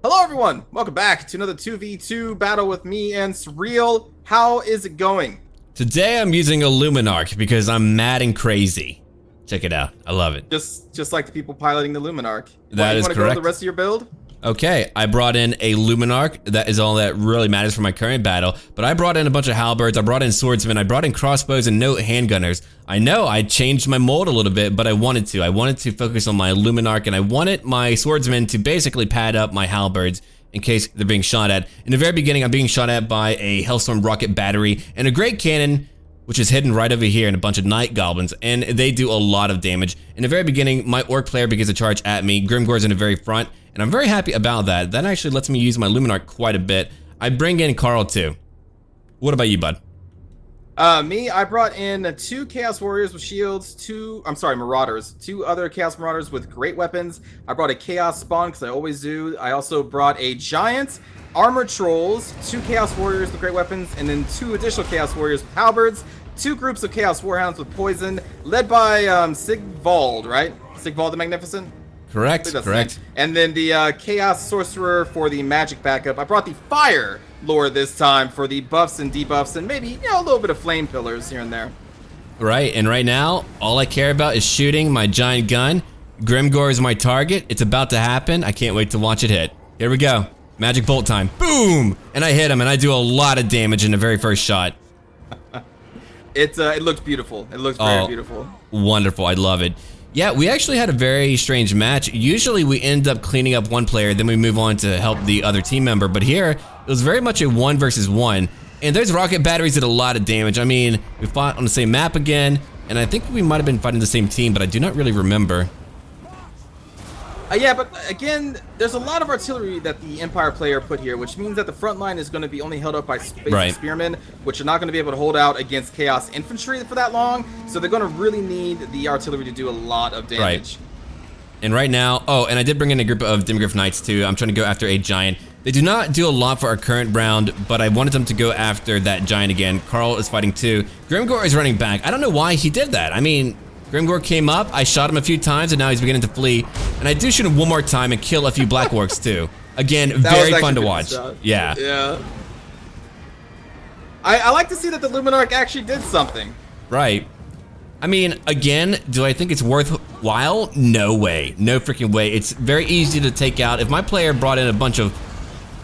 Hello everyone, welcome back to another 2v2 battle with me and Surreal. How is it going? Today I'm using a LUMINARK because I'm mad and crazy. Check it out, I love it. Just like the people piloting the LUMINARK. That is correct. You want to go to the rest of your build? Okay, I brought in a LUMINARK. That is all that really matters for my current battle. But I brought in a bunch of halberds, I brought in swordsmen, I brought in crossbows and no handgunners. I know I changed my mold a little bit, but I wanted to. I wanted to focus on my LUMINARK and I wanted my swordsmen to basically pad up my halberds in case they're being shot at. In the very beginning, I'm being shot at by a Hellstorm rocket battery and a great cannon, which is hidden right over here in a bunch of night goblins, and they do a lot of damage. In the very beginning, my orc player begins to charge at me. Grimgor's in the very front, and I'm very happy about that. That actually lets me use my LUMINARK quite a bit. I bring in Carl too. What about you, bud? I brought in 2 Chaos Warriors with shields, Marauders. 2 other Chaos Marauders with great weapons. I brought a Chaos Spawn, because I always do. I also brought a Giant, Armored Trolls, 2 Chaos Warriors with great weapons, and then 2 additional Chaos Warriors with halberds, 2 groups of Chaos Warhounds with poison, led by Sigvald, right? Sigvald the Magnificent? Correct, correct. And then the Chaos Sorcerer for the magic backup. I brought the Fire Lord this time for the buffs and debuffs, and maybe, a little bit of flame pillars here and there. Right, and right now, all I care about is shooting my giant gun. Grimgor is my target. It's about to happen. I can't wait to watch it hit. Here we go. Magic bolt time. Boom! And I hit him, and I do a lot of damage in the very first shot. It looked beautiful. It looked very beautiful. Wonderful. I love it. Yeah, we actually had a very strange match. Usually we end up cleaning up one player, then we move on to help the other team member. But here, it was very much a 1 versus 1. And those rocket batteries did a lot of damage. I mean, we fought on the same map again, and I think we might have been fighting the same team, but I do not really remember. Yeah, but again, there's a lot of artillery that the Empire player put here, which means that the front line is going to be only held up by basic spearmen, which are not going to be able to hold out against Chaos Infantry for that long, so they're going to really need the artillery to do a lot of damage. Right. And right now, and I did bring in a group of Demigryph Knights too. I'm trying to go after a Giant. They do not do a lot for our current round, but I wanted them to go after that Giant again. Carl is fighting too. Grimgor is running back. I don't know why he did that. I mean, Grimgor came up, I shot him a few times, and now he's beginning to flee. And I do shoot him one more time and kill a few Black Orcs too. Again, very fun to watch. Yeah. Yeah. I like to see that the LUMINARK actually did something. Right. I mean, again, do I think it's worthwhile? No way. No freaking way. It's very easy to take out. If my player brought in a bunch of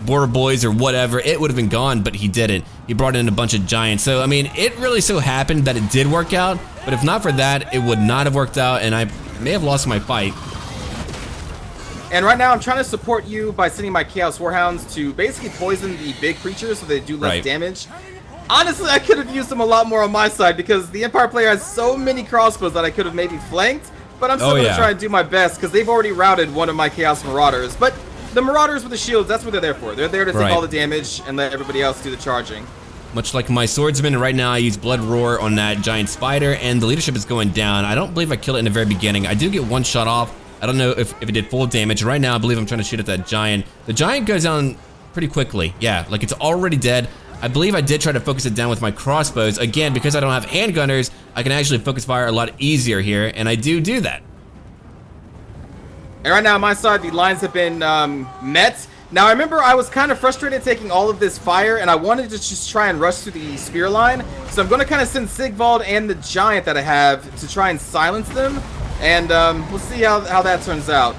border boys or whatever, it would have been gone, but he didn't. He brought in a bunch of giants. So, I mean, it really so happened that it did work out, but if not for that, it would not have worked out, and I may have lost my fight. And right now, I'm trying to support you by sending my Chaos Warhounds to basically poison the big creatures so they do less damage. Honestly, I could have used them a lot more on my side because the Empire player has so many crossbows that I could have maybe flanked, but I'm still going to try and do my best because they've already routed one of my Chaos Marauders. But the Marauders with the shields, that's what they're there for. They're there to take all the damage and let everybody else do the charging. Much like my swordsman, right now I use Blood Roar on that giant spider, and the leadership is going down. I don't believe I killed it in the very beginning. I do get one shot off. I don't know if it did full damage. Right now, I believe I'm trying to shoot at that giant. The giant goes down pretty quickly. Yeah, like it's already dead. I believe I did try to focus it down with my crossbows. Again, because I don't have handgunners, I can actually focus fire a lot easier here, and I do that. And right now on my side, the lines have been met. Now, I remember I was kind of frustrated taking all of this fire, and I wanted to just try and rush through the spear line. So I'm going to kind of send Sigvald and the Giant that I have to try and silence them. And we'll see how that turns out.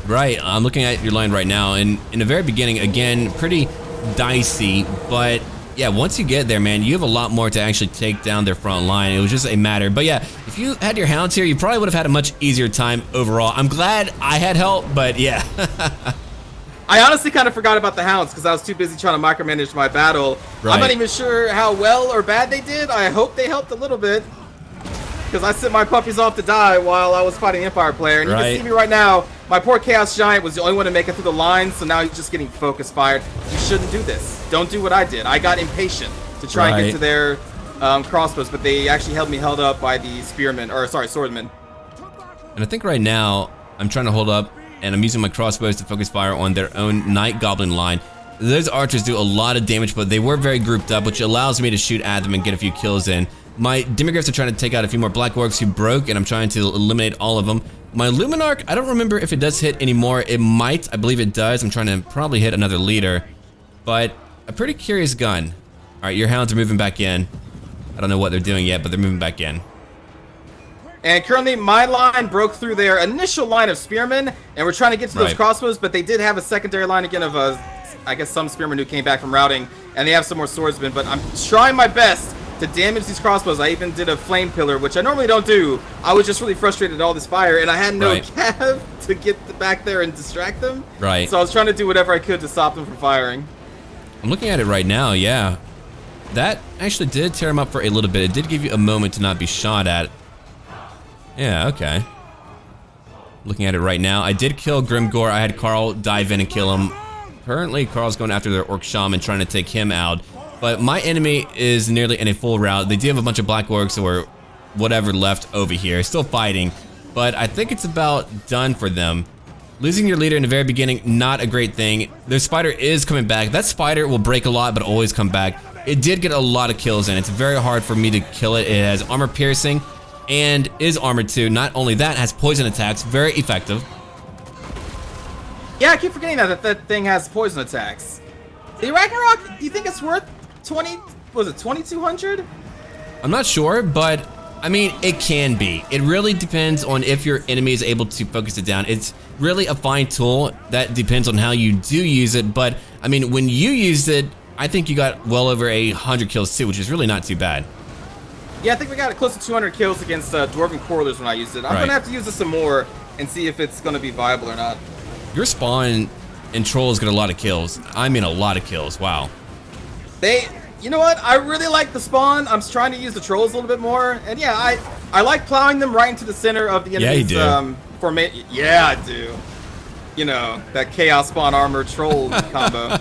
Right, I'm looking at your line right now, and in the very beginning, again, pretty dicey, but yeah, once you get there, man, you have a lot more to actually take down their front line. It was just a matter. But yeah, if you had your hounds here, you probably would have had a much easier time overall. I'm glad I had help, but yeah. I honestly kind of forgot about the hounds because I was too busy trying to micromanage my battle. I'm not even sure how well or bad they did. I hope they helped a little bit because I sent my puppies off to die while I was fighting the Empire player. And you can see me right now. My poor Chaos Giant was the only one to make it through the line, so now he's just getting focus fired. You shouldn't do this. Don't do what I did. I got impatient to try and get to their crossbows, but they actually held up by the swordsmen. And I think right now, I'm trying to hold up, and I'm using my crossbows to focus fire on their own Night Goblin line. Those archers do a lot of damage, but they were very grouped up, which allows me to shoot at them and get a few kills in. My Demigryphs are trying to take out a few more Black Orcs who broke, and I'm trying to eliminate all of them. My Luminark, I don't remember if it does hit anymore. It might, I believe it does. I'm trying to probably hit another leader, but a pretty curious gun. All right, your hounds are moving back in. I don't know what they're doing yet, but they're moving back in. And currently, my line broke through their initial line of spearmen, and we're trying to get to those crossbows, but they did have a secondary line again of, I guess, some spearmen who came back from routing, and they have some more swordsmen, but I'm trying my best to damage these crossbows. I even did a flame pillar, which I normally don't do. I was just really frustrated at all this fire, and I had no cav to get back there and distract them. Right. So I was trying to do whatever I could to stop them from firing. I'm looking at it right now, yeah. That actually did tear him up for a little bit. It did give you a moment to not be shot at. Yeah, okay. Looking at it right now. I did kill Grimgore. I had Carl dive in and kill him. Currently, Carl's going after their Orc Shaman, trying to take him out. But my enemy is nearly in a full rout. They do have a bunch of Black Orcs or whatever left over here. Still fighting, but I think it's about done for them. Losing your leader in the very beginning, not a great thing. Their spider is coming back. That spider will break a lot, but always come back. It did get a lot of kills in. It's very hard for me to kill it. It has armor piercing and is armored too. Not only that, has poison attacks, very effective. Yeah, I keep forgetting that thing has poison attacks. The Ragnarok, do you think it's worth 2200? I'm not sure, but I mean, it can be. It really depends on if your enemy is able to focus it down. It's really a fine tool. That depends on how you do use it, but I mean, when you used it, I think you got well over 100 kills too, which is really not too bad. Yeah, I think we got close to 200 kills against Dwarven Quarrelers when I used it. I'm gonna have to use this some more and see if it's gonna be viable or not. Your spawn and trolls get a lot of kills. I mean, a lot of kills. Wow. You know what? I really like the spawn. I'm trying to use the trolls a little bit more, and yeah, I like plowing them right into the center of the enemy's formation. Yeah, I do. You know, that chaos spawn armor troll combo.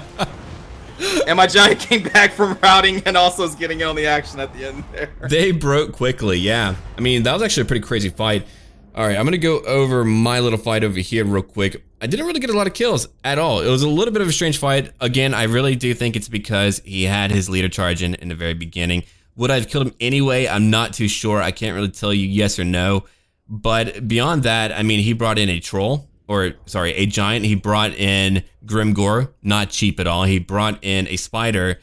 And my giant came back from routing and also is getting in on the action at the end there. They broke quickly, yeah. I mean, that was actually a pretty crazy fight. All right, I'm gonna go over my little fight over here real quick. I didn't really get a lot of kills at all. It was a little bit of a strange fight. Again, I really do think it's because he had his leader charge in the very beginning. Would I have killed him anyway? I'm not too sure. I can't really tell you yes or no. But beyond that, I mean, he brought in a troll, or sorry, a giant. He brought in Grimgore, not cheap at all. He brought in a spider,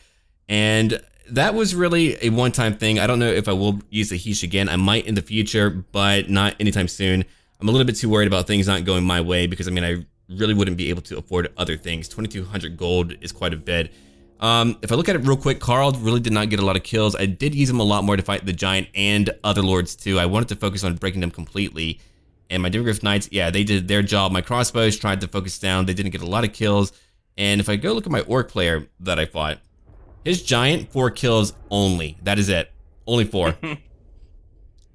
and that was really a one-time thing. I don't know if I will use the Hysh again. I might in the future, but not anytime soon. I'm a little bit too worried about things not going my way because, I mean, I really wouldn't be able to afford other things. 2,200 gold is quite a bit. If I look at it real quick, Carl really did not get a lot of kills. I did use him a lot more to fight the giant and other lords too. I wanted to focus on breaking them completely. And my Dimmergriff Knights, yeah, they did their job. My crossbows tried to focus down. They didn't get a lot of kills. And if I go look at my orc player that I fought, his giant, 4 kills only. That is it. Only 4.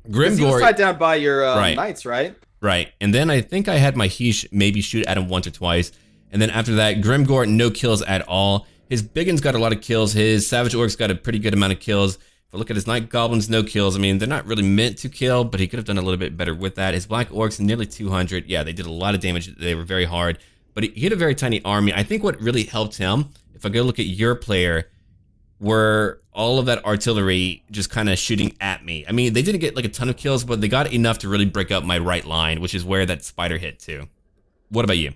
Grimgore, he was tied down by your knights, right? Right. And then I think I had my Hysh maybe shoot at him once or twice. And then after that, Grimgore, no kills at all. His Biggins got a lot of kills. His Savage Orcs got a pretty good amount of kills. If I look at his Night Goblins, no kills. I mean, they're not really meant to kill, but he could have done a little bit better with that. His Black Orcs, nearly 200. Yeah, they did a lot of damage. They were very hard. But he had a very tiny army. I think what really helped him, if I go look at your player, were all of that artillery just kind of shooting at me. I mean, they didn't get like a ton of kills, but they got enough to really break up my right line, which is where that spider hit too. What about you?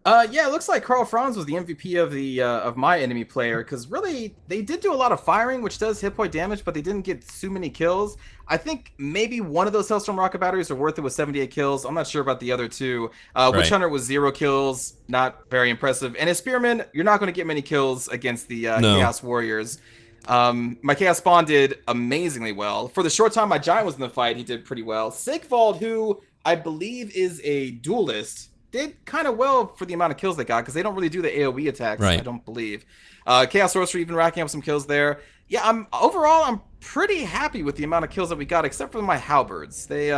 Yeah, it looks like Karl Franz was the MVP of the of my enemy player, because really they did do a lot of firing, which does hit point damage, but they didn't get too many kills. I think maybe one of those Hellstorm rocket batteries are worth it with 78 kills. I'm not sure about the other two. Witch Hunter was 0 kills, not very impressive. And his Spearman, you're not going to get many kills against the Chaos Warriors. My Chaos Spawn did amazingly well. For the short time my Giant was in the fight, he did pretty well. Sigvald, who I believe is a duelist, did kind of well for the amount of kills they got, because they don't really do the AoE attacks, I don't believe. Chaos Sorcerer even racking up some kills there. Yeah, overall I'm pretty happy with the amount of kills that we got, except for my halberds. But they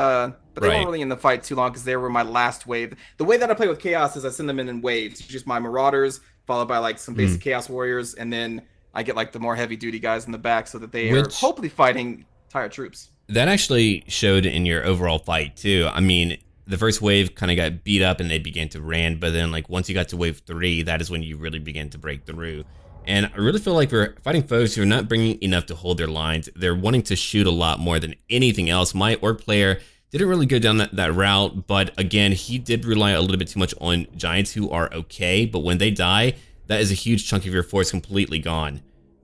weren't really in the fight too long because they were my last wave. The way that I play with Chaos is I send them in waves. Just my Marauders, followed by like some basic Chaos Warriors, and then I get like the more heavy duty guys in the back so that they are hopefully fighting tired troops. That actually showed in your overall fight too. I mean, the first wave kind of got beat up and they began to ran, but then like once you got to wave 3, that is when you really began to break through. And I really feel like we're fighting foes who are not bringing enough to hold their lines. They're wanting to shoot a lot more than anything else. My orc player didn't really go down that route, but again, he did rely a little bit too much on giants who are okay, but when they die, that is a huge chunk of your force completely gone.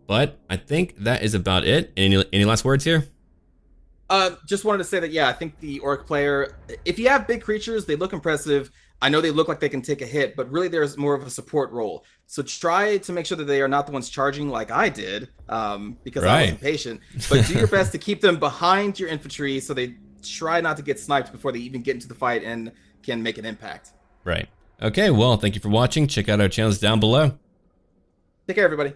But I think that is about it. Any last words here? Just wanted to say that, yeah, I think the Orc player, if you have big creatures, they look impressive. I know they look like they can take a hit, but really there's more of a support role. So try to make sure that they are not the ones charging like I did, because I was impatient. But do your best to keep them behind your infantry so they try not to get sniped before they even get into the fight and can make an impact. Right. Okay, well, thank you for watching. Check out our channels down below. Take care, everybody.